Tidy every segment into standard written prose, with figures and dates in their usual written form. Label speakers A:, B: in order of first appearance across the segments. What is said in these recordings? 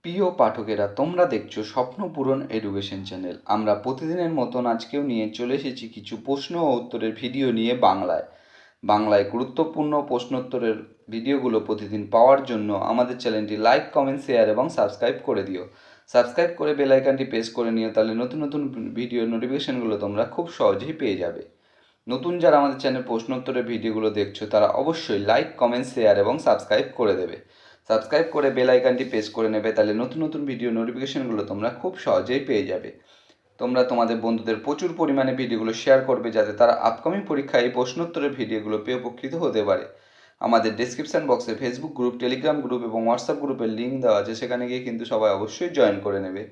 A: প্রিয় পাঠকেরা, তোমরা দেখছো স্বপ্নপূরণ এডুকেশন চ্যানেল। আমরা প্রতিদিনের মতন আজকেও নিয়ে চলে এসেছি কিছু প্রশ্ন ও উত্তরের ভিডিও নিয়ে বাংলায় গুরুত্বপূর্ণ প্রশ্নোত্তরের ভিডিওগুলো প্রতিদিন পাওয়ার জন্য আমাদের চ্যানেলটি লাইক, কমেন্ট, শেয়ার এবং সাবস্ক্রাইব করে দিও। সাবস্ক্রাইব করে বেল আইকনটি প্রেস করে নিও, তাহলে নতুন নতুন ভিডিও নোটিফিকেশনগুলো তোমরা খুব সহজেই পেয়ে যাবে। নতুন যারা আমাদের চ্যানেল প্রশ্নোত্তরের ভিডিওগুলো দেখছো তারা অবশ্যই লাইক, কমেন্ট, শেয়ার এবং সাবস্ক্রাইব করে দেবে। সাবস্ক্রাইব করে বেল আইকনটি প্রেস করে নেবে, তাহলে নতুন নতুন ভিডিও নোটিফিকেশনগুলো তোমরা খুব সহজেই পেয়ে যাবে। তোমরা তোমাদের বন্ধুদের প্রচুর পরিমাণে ভিডিওগুলো শেয়ার করবে, যাতে তারা আপকামিং পরীক্ষায় এই প্রশ্নোত্তরের ভিডিওগুলো পেয়ে উপকৃত হতে পারে। আমাদের ডেসক্রিপশন বক্সে ফেসবুক গ্রুপ, টেলিগ্রাম গ্রুপ এবং হোয়াটসঅ্যাপ গ্রুপের লিঙ্ক দেওয়া আছে, সেখানে গিয়ে কিন্তু সবাই অবশ্যই জয়েন করে নেবে।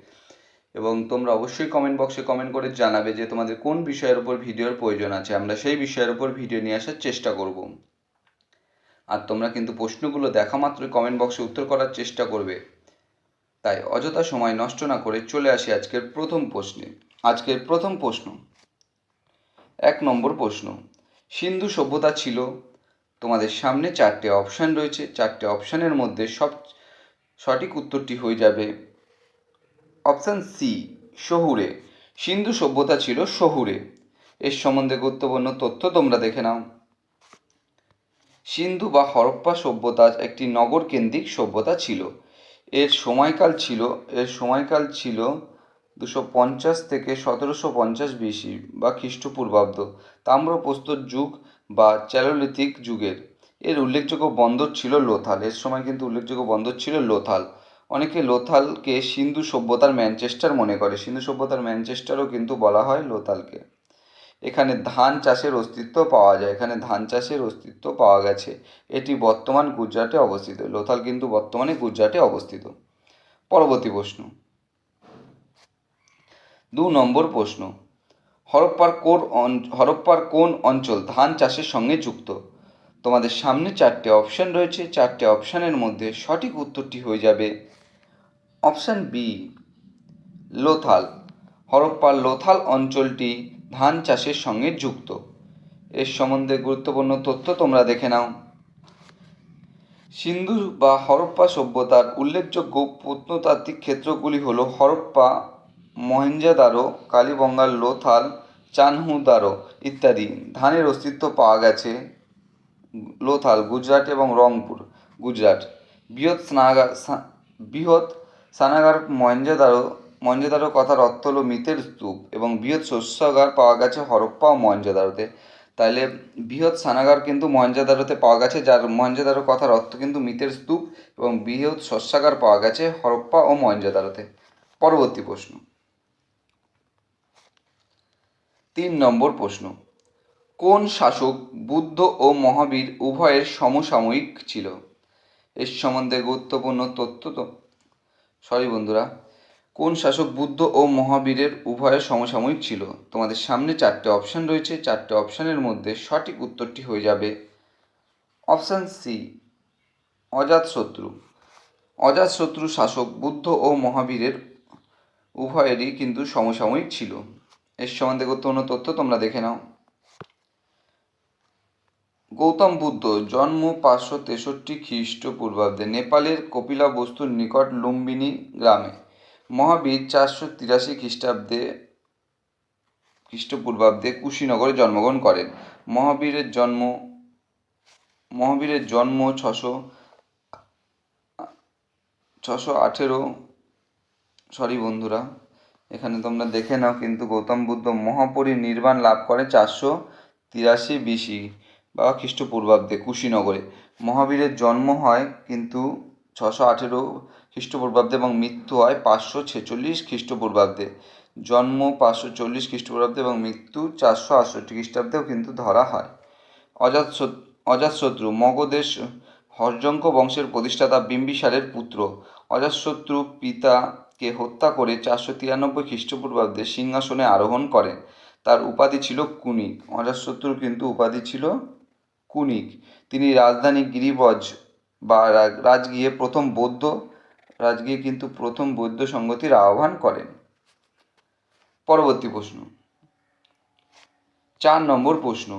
A: এবং তোমরা অবশ্যই কমেন্ট বক্সে কমেন্ট করে জানাবে যে তোমাদের কোন বিষয়ের উপর ভিডিওর প্রয়োজন আছে। আমরা সেই বিষয়ের উপর ভিডিও নিয়ে আসার চেষ্টা করব। আর তোমরা কিন্তু প্রশ্নগুলো দেখা মাত্রই কমেন্ট বক্সে উত্তর করার চেষ্টা করবে। তাই অযথা সময় নষ্ট না করে চলে আসি আজকের প্রথম প্রশ্নে। আজকের প্রথম প্রশ্ন, 1 নম্বর প্রশ্ন। সিন্ধু সভ্যতা ছিল, তোমাদের সামনে 4টে অপশান রয়েছে। 4টে অপশানের মধ্যে সঠিক উত্তরটি হয়ে যাবে অপশান সি, শহুরে। সিন্ধু সভ্যতা ছিল শহুরে। এর সম্বন্ধে গুরুত্বপূর্ণ তথ্য তোমরা দেখে নাও। সিন্ধু বা হরপ্পা সভ্যতা একটি নগর কেন্দ্রিক সভ্যতা ছিল। এর সময়কাল ছিল 250 থেকে 1750 বিসি বা খ্রিস্টপূর্বাব্দ, তাম্রপ্রস্তর যুগ বা চ্যালোলিথিক যুগের। এর উল্লেখযোগ্য বন্দর ছিল লোথাল। এর সময় কিন্তু উল্লেখযোগ্য বন্দর ছিল লোথাল। অনেকে লোথালকে সিন্ধু সভ্যতার ম্যানচেস্টার মনে করে। সিন্ধু সভ্যতার ম্যানচেস্টারও কিন্তু বলা হয় লোথালকে। এখানে ধান চাষের অস্তিত্ব পাওয়া গেছে। এটি বর্তমান গুজরাটে অবস্থিত। লোথাল কিন্তু বর্তমানে গুজরাটে অবস্থিত। পরবর্তী প্রশ্ন, 2 নম্বর প্রশ্ন। হরপ্পার কোন অঞ্চল ধান চাষের সঙ্গে যুক্ত? তোমাদের সামনে 4টে অপশান রয়েছে। 4টে অপশানের মধ্যে সঠিক উত্তরটি হয়ে যাবে অপশান বি, লোথাল। হরপ্পার লোথাল অঞ্চলটি ধান চাষের সঙ্গে যুক্ত। এর সম্বন্ধে গুরুত্বপূর্ণ তথ্য তোমরা দেখে নাও। সিন্ধু বা হরপ্পা সভ্যতার উল্লেখযোগ্য প্রত্নতাত্ত্বিক ক্ষেত্রগুলি হল হরপ্পা, মহেঞ্জোদারো, কালীবঙ্গার লোথাল, চানহুদারো ইত্যাদি। ধানের অস্তিত্ব পাওয়া গেছে লোথাল, গুজরাট এবং রংপুর, গুজরাট। বৃহৎ স্নানাগার মহেঞ্জোদারো কথার অর্থ হলো মৃতের স্তূপ, এবং বৃহৎ শস্যাগার পাওয়া গেছে হরপ্পা ও মহেঞ্জোদারোতে। তাইলে বৃহৎ স্নানাগার কিন্তু মহেঞ্জোদারোতে পাওয়া গেছে, যার মহেঞ্জোদারো কথার অর্থ কিন্তু মৃতের স্তূপ, এবং বৃহৎ শস্যাগার পাওয়া গেছে হরপ্পা ও মহেঞ্জোদারোতে। পরবর্তী প্রশ্ন, 3 নম্বর প্রশ্ন। কোন শাসক বুদ্ধ ও মহাবীর উভয়ের সমসাময়িক ছিল? এর সম্বন্ধে গুরুত্বপূর্ণ তথ্য কোন শাসক বুদ্ধ ও মহাবীরের উভয়ের সমসাময়িক ছিল? তোমাদের সামনে 4টে অপশান রয়েছে। 4টে অপশানের মধ্যে সঠিক উত্তরটি হয়ে যাবে অপশান সি, অজাতশত্রু। অজাতশত্রু শাসক বুদ্ধ ও মহাবীরের উভয়েরই কিন্তু সমসাময়িক ছিল। এর সম্বন্ধে গুরুত্বপূর্ণ তথ্য তোমরা দেখে নাও। গৌতম বুদ্ধ জন্ম 563 খ্রিস্টপূর্বাব্দে নেপালের কপিলাবস্তুর নিকট লুম্বিনী গ্রামে। মহাবীর 483 খ্রিস্টপূর্বাব্দে কুশীনগরে জন্মগ্রহণ করেন। মহাবীরের জন্ম 618 এখানে তোমরা দেখে নাও, কিন্তু গৌতম বুদ্ধ মহাপরিনির্বাণ লাভ করে 483 বিসি বা খ্রিস্টপূর্বাব্দে কুশীনগরে। মহাবীরের জন্ম হয় কিন্তু 618 খ্রিস্টপূর্বাব্দে এবং মৃত্যু হয় 546 খ্রিস্টপূর্বাব্দে। জন্ম 540 খ্রিস্টপূর্বাব্দে এবং মৃত্যু 468 খ্রিস্টাব্দেও কিন্তু ধরা হয়। অজাতশত্রু মগধের হর্যঙ্ক বংশের প্রতিষ্ঠাতা বিম্বিসারের পুত্র। অজাতশত্রু পিতাকে হত্যা করে 493 খ্রিস্টপূর্বাব্দে সিংহাসনে আরোহণ করেন। তার উপাধি ছিল কুনিক। অজাতশত্রুর কিন্তু উপাধি ছিল কুনিক। তিনি রাজধানী গিরিবজ বা রাজগৃহে প্রথম বৌদ্ধ সংগতির আহ্বান করেন। পরবর্তী প্রশ্ন, 4 নম্বর প্রশ্ন।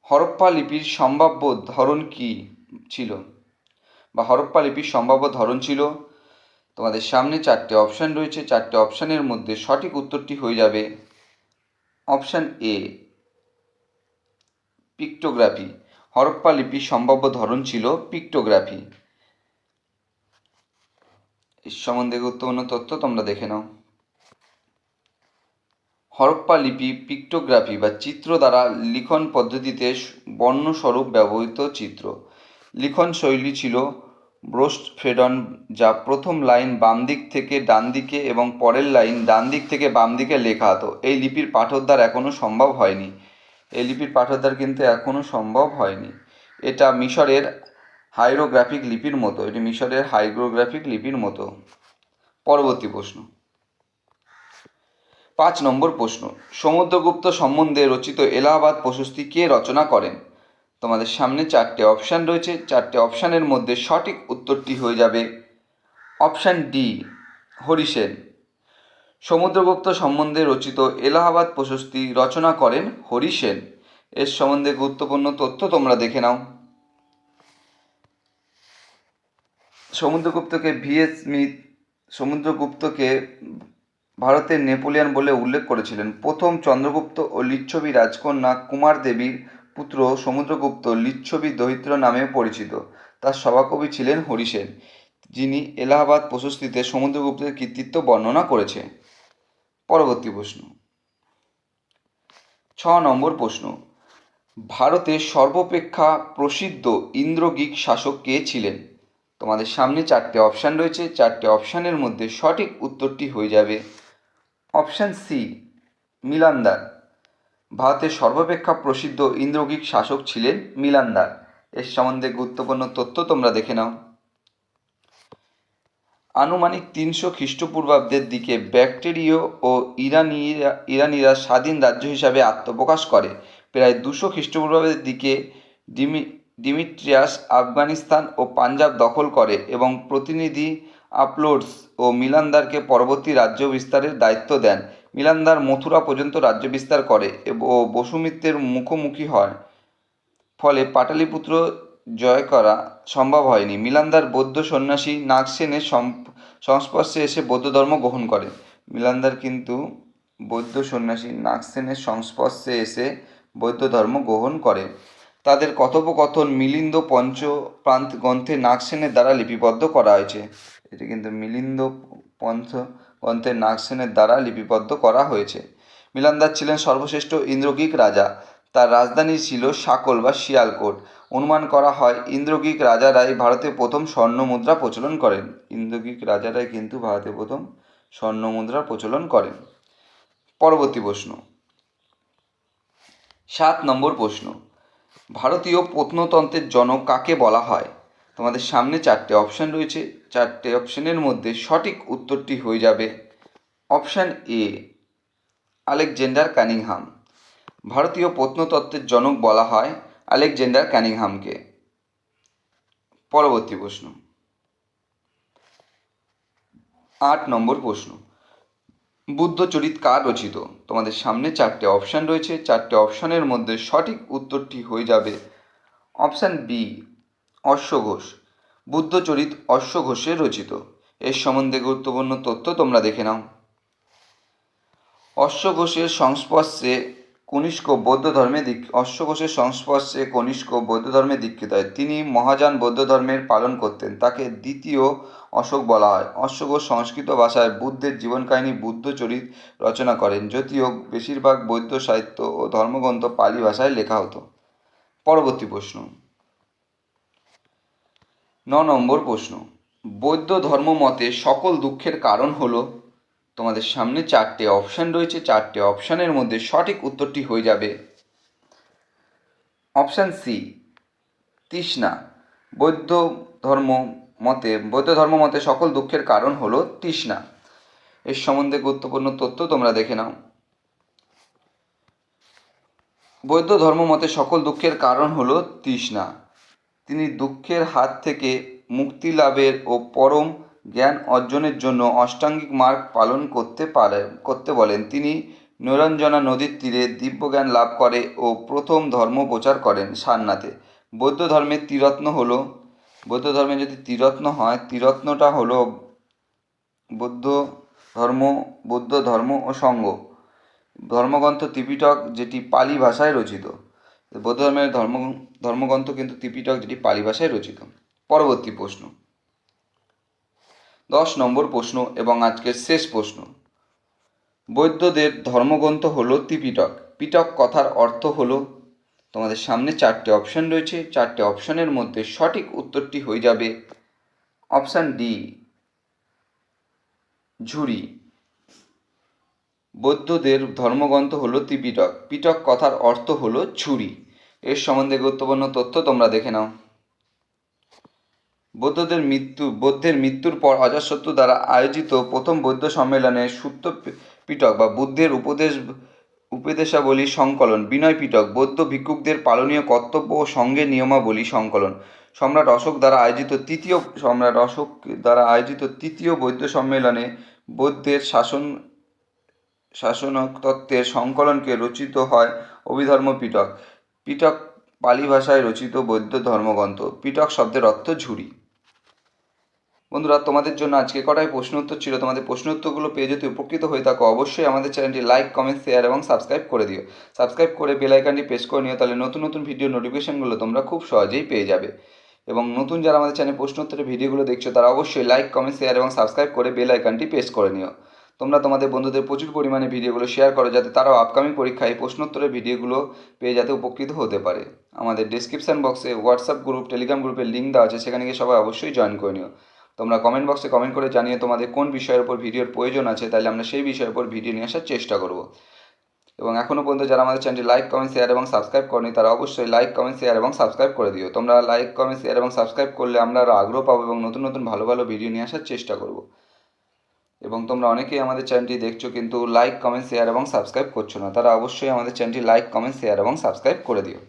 A: হরপ্পা লিপির সম্ভাব্য ধরন কী ছিল? বা হরপ্পা লিপির সম্ভাব্য ধরন ছিল, তোমাদের সামনে চারটে অপশান রয়েছে, চারটে অপশানের মধ্যে সঠিক উত্তরটি হয়ে যাবে অপশান এ, পিক্টোগ্রাফি। হরপ্পা লিপির সম্ভাব্য ধরন ছিল পিক্টোগ্রাফি। এর সম্বন্ধে গুরুত্বপূর্ণ তথ্য তোমরা দেখে নাও। হরপ্পা লিপি পিক্টোগ্রাফি বা চিত্র দ্বারা লিখন পদ্ধতিতে বর্ণস্বরূপ ব্যবহৃত চিত্র। লিখন শৈলী ছিল ব্রোস্টফেডন, যা প্রথম লাইন বাম দিক থেকে ডান দিকে এবং পরের লাইন ডান দিক থেকে বাম দিকে লেখা হতো। এই লিপির পাঠোদ্ধার এখনও সম্ভব হয়নি। এই লিপির পাঠোদ্ধার কিন্তু এখনও সম্ভব হয়নি। এটা মিশরের হাইরোগ্রাফিক লিপির মতো, এটি মিশরের হাইগ্রোগ্রাফিক লিপির মতো। পরবর্তী প্রশ্ন, 5 নম্বর প্রশ্ন, সমুদ্রগুপ্ত সম্বন্ধে রচিত এলাহাবাদ প্রশস্তি কে রচনা করেন? তোমাদের সামনে চারটে অপশান রয়েছে, চারটে অপশানের মধ্যে সঠিক উত্তরটি হয়ে যাবে অপশান ডি, হরিসেন। সমুদ্রগুপ্ত সম্বন্ধে রচিত এলাহাবাদ প্রশস্তি রচনা করেন হরিসেন। এর সম্বন্ধে গুরুত্বপূর্ণ তথ্য তোমরা দেখে নাও। সমুদ্রগুপ্তকে ভিএস স্মিথ সমুদ্রগুপ্তকে ভারতের নেপোলিয়ন বলে উল্লেখ করেছিলেন। প্রথম চন্দ্রগুপ্ত ও লিচ্ছবি রাজকন্যা কুমার দেবীর পুত্র সমুদ্রগুপ্ত লিচ্ছবি দরিদ্র নামে পরিচিত। তার সভাকবি ছিলেন হরিসেন, যিনি এলাহাবাদ প্রশস্তিতে সমুদ্রগুপ্তের কৃতিত্ব বর্ণনা করেছে। পরবর্তী প্রশ্ন, 6 নম্বর প্রশ্ন, ভারতের সর্বাপেক্ষা প্রসিদ্ধ ইন্দ্রগিক শাসক কে ছিলেন? তোমাদের সামনে চারটে অপশান রয়েছে, চারটে অপশানের মধ্যে সঠিক উত্তরটি হয়ে যাবে অপশান সি, মিলান্দার। ভারতের সর্বাপেক্ষা প্রসিদ্ধ ইন্দ্রগিক শাসক ছিলেন মিলান্দার। এর সম্বন্ধে গুরুত্বপূর্ণ তথ্য তোমরা দেখে নাও। আনুমানিক 300 খ্রিস্টপূর্বাব্দের দিকে ব্যাক্টেরীয় ও ইরানিরা স্বাধীন রাজ্য হিসাবে আত্মপ্রকাশ করে। প্রায় 200 খ্রিস্টপূর্বাব্দের দিকে ডিমিট্রিয়াস আফগানিস্তান ও পাঞ্জাব দখল করে এবং প্রতিনিধি আপলোডস ও মিলান্দারকে পরবর্তী রাজ্য বিস্তারের দায়িত্ব দেন। মিলান্দার মথুরা পর্যন্ত রাজ্য বিস্তার করে ও বসুমিত্রের মুখোমুখি হয়, ফলে পাটালিপুত্র জয় করা সম্ভব হয়নি। মিলান্দার বৌদ্ধ সন্ন্যাসী নাগসেনের সংস্পর্শে এসে বৌদ্ধ ধর্ম গ্রহণ করেন। মিলান্দার কিন্তু বৌদ্ধ সন্ন্যাসী নাগসেনের সংস্পর্শে এসে বৌদ্ধ ধর্ম গ্রহণ করে। তাদের কথোপকথন মিলিন্দ পঞ্চপ্রান্ত গ্রন্থে নাগসেনের দ্বারা লিপিবদ্ধ করা হয়েছে। এটি কিন্তু মিলিন্দ পঞ্চ গ্রন্থে নাগসেনের দ্বারা লিপিবদ্ধ করা হয়েছে। মিলান্দার ছিলেন সর্বশ্রেষ্ঠ ইন্দ্রগিক রাজা। তার রাজধানী ছিল সাকল বা শিয়ালকোট। অনুমান করা হয় ইন্দ্রগিক রাজারাই ভারতে প্রথম স্বর্ণমুদ্রা প্রচলন করেন। ইন্দ্রগিক রাজারাই কিন্তু ভারতে প্রথম স্বর্ণমুদ্রা প্রচলন করেন। পরবর্তী প্রশ্ন, 7 নম্বর প্রশ্ন, ভারতীয় প্রত্নতন্ত্রের জনক কাকে বলা হয়? তোমাদের সামনে চারটে অপশান রয়েছে, চারটে অপশানের মধ্যে সঠিক উত্তরটি হয়ে যাবে অপশান এ, আলেকজান্ডার কানিংহাম। ভারতীয় প্রত্নতত্ত্বের জনক বলা হয় আলেকজান্ডার কানিংহামকে। পরবর্তী প্রশ্ন, 8 নম্বর প্রশ্ন, বুদ্ধচরিত কার রচিত? তোমাদের সামনে চারটে অপশান রয়েছে, চারটে অপশানের মধ্যে সঠিক উত্তরটি হয়ে যাবে অপশান বি, অশ্বঘোষ। বুদ্ধচরিত অশ্বঘোষের রচিত। এর সম্বন্ধে গুরুত্বপূর্ণ তথ্য তোমরা দেখে নাও। অশ্বঘোষের সংস্পর্শে কনিষ্ক বৌদ্ধ ধর্মে দীক্ষিত হয়। তিনি মহাযান বৌদ্ধ ধর্মের পালন করতেন। তাকে দ্বিতীয় অশোক বলা হয়। অশ্বঘোষ সংস্কৃত ভাষায় বুদ্ধের জীবনকাহিনী বুদ্ধচরিত রচনা করেন, যদিও বেশিরভাগ বৌদ্ধ সাহিত্য ও ধর্মগ্রন্থ পালি ভাষায় লেখা হতো। পরবর্তী প্রশ্ন, 9 নম্বর প্রশ্ন, বৌদ্ধ ধর্ম মতে সকল দুঃখের কারণ হলো? তোমাদের সামনে চারটে অপশান রয়েছে, চারটে অপশানের মধ্যে সঠিক উত্তরটি হয়ে যাবে অপশান সি, তৃষ্ণা। বৌদ্ধ ধর্ম মতে সকল দুঃখের কারণ হলো তৃষ্ণা। এর সম্বন্ধে গুরুত্বপূর্ণ তথ্য তোমরা দেখে নাও। বৌদ্ধ ধর্ম মতে সকল দুঃখের কারণ হলো তৃষ্ণা। তিনি দুঃখের হাত থেকে মুক্তি লাভের ও পরম জ্ঞান অর্জনের জন্য অষ্টাঙ্গিক মার্গ পালন করতে বলেন। তিনি নৈরঞ্জনা নদীর তীরে দিব্যজ্ঞান লাভ করে ও প্রথম ধর্ম প্রচার করেন সারনাথে। বৌদ্ধ ধর্মে যদি ত্রিরত্ন হয়, ত্রিরত্নটা হলো
B: বৌদ্ধ ধর্ম ও সঙ্ঘ ধর্মগ্রন্থ ত্রিপিটক, যেটি পালি ভাষায় রচিত। বৌদ্ধ ধর্মের ধর্মগ্রন্থ কিন্তু ত্রিপিটক, যেটি পালি ভাষায় রচিত। পরবর্তী প্রশ্ন, 10 নম্বর প্রশ্ন এবং আজকের শেষ প্রশ্ন। বৌদ্ধদের ধর্মগ্রন্থ হলো ত্রিপিটক। পিটক কথার অর্থ হলো, তোমাদের সামনে 4টে অপশন রয়েছে, 4টে অপশনের মধ্যে সঠিক উত্তরটি হয়ে যাবে অপশান ডি, ঝুড়ি। বৌদ্ধদের ধর্মগ্রন্থ হলো ত্রিপিটক। পিটক কথার অর্থ হলো ঝুড়ি। এর সম্বন্ধে গুরুত্বপূর্ণ তথ্য তোমরা দেখে নাও। বৌদ্ধের মৃত্যুর পর অজাতশত্রু দ্বারা আয়োজিত প্রথম বৌদ্ধ সম্মেলনে সূত্র পিটক বা বুদ্ধের উপদেশাবলী সংকলন, বিনয় পিটক বৌদ্ধ ভিক্ষুকদের পালনীয় কর্তব্য ও সঙ্গে নিয়মাবলী সংকলন, সম্রাট অশোক দ্বারা আয়োজিত তৃতীয় বৌদ্ধ সম্মেলনে বৌদ্ধের শাসনক তত্ত্বের সংকলনকে রচিত হয় অভিধর্ম পিটক। পিটক পালি ভাষায় রচিত বৌদ্ধ ধর্মগ্রন্থ। পিটক শব্দের অর্থ ঝুড়ি। বন্ধুরা, তোমাদের জন্য আজকে কটাই প্রশ্ন উত্তর ছিল। তোমাদের প্রশ্ন উত্তরগুলো পেয়ে যদি উপকৃত হয়ে থাকো, অবশ্যই আমাদের চ্যানেলটি লাইক, কমেন্ট, শেয়ার এবং সাবস্ক্রাইব করে দিও। সাবস্ক্রাইব করে বেল আইকনটি প্রেস করে নিও, তাহলে নতুন নতুন ভিডিও নোটিফিকেশনগুলো তোমরা খুব সহজেই পেয়ে যাবে। এবং নতুন যারা আমাদের চ্যানেলে প্রশ্ন উত্তরের ভিডিওগুলো দেখছো, তারা অবশ্যই লাইক, কমেন্ট, শেয়ার এবং সাবস্ক্রাইব করে বেল আইকনটি প্রেস করে নিও। তোমরা তোমাদের বন্ধুদের প্রচুর পরিমাণে ভিডিওগুলো শেয়ার করো, যাতে তারাও আপকামিং পরীক্ষায় প্রশ্নোত্তরের ভিডিওগুলো পেয়ে যাতে উপকৃত হতে পারে। আমাদের ডেসক্রিপশন বক্সে হোয়াটসঅ্যাপ গ্রুপ, টেলিগ্রাম গ্রুপের লিঙ্ক দেওয়া আছে, সেখানে গিয়ে সবাই অবশ্যই জয়েন করে নিও। তোমরা কমেন্ট বক্সে কমেন্ট করে জানিয়ে তোমাদের কোন বিষয়ের উপর ভিডিওর প্রয়োজন আছে, তাহলে আমরা সেই বিষয়ের উপর ভিডিও নিয়ে আসার চেষ্টা করব। এবং এখনও পর্যন্ত যারা আমাদের চ্যানেলটি লাইক, কমেন্ট, শেয়ার এবং সাবস্ক্রাইব করেনি, তারা অবশ্যই লাইক, কমেন্ট, শেয়ার এবং সাবস্ক্রাইব করে দিও। তোমরা লাইক, কমেন্ট, শেয়ার এবং সাবস্ক্রাইব করলে আমরা আরও আগ্রহ পাবো এবং নতুন নতুন ভালো ভালো ভিডিও নিয়ে আসার চেষ্টা করব। এবং তোমরা অনেকেই আমাদের চ্যানেলটি দেখছো কিন্তু লাইক, কমেন্ট, শেয়ার এবং সাবস্ক্রাইব করছো না, তারা অবশ্যই আমাদের চ্যানেলটি লাইক, কমেন্ট, শেয়ার এবং সাবস্ক্রাইব করে দিও।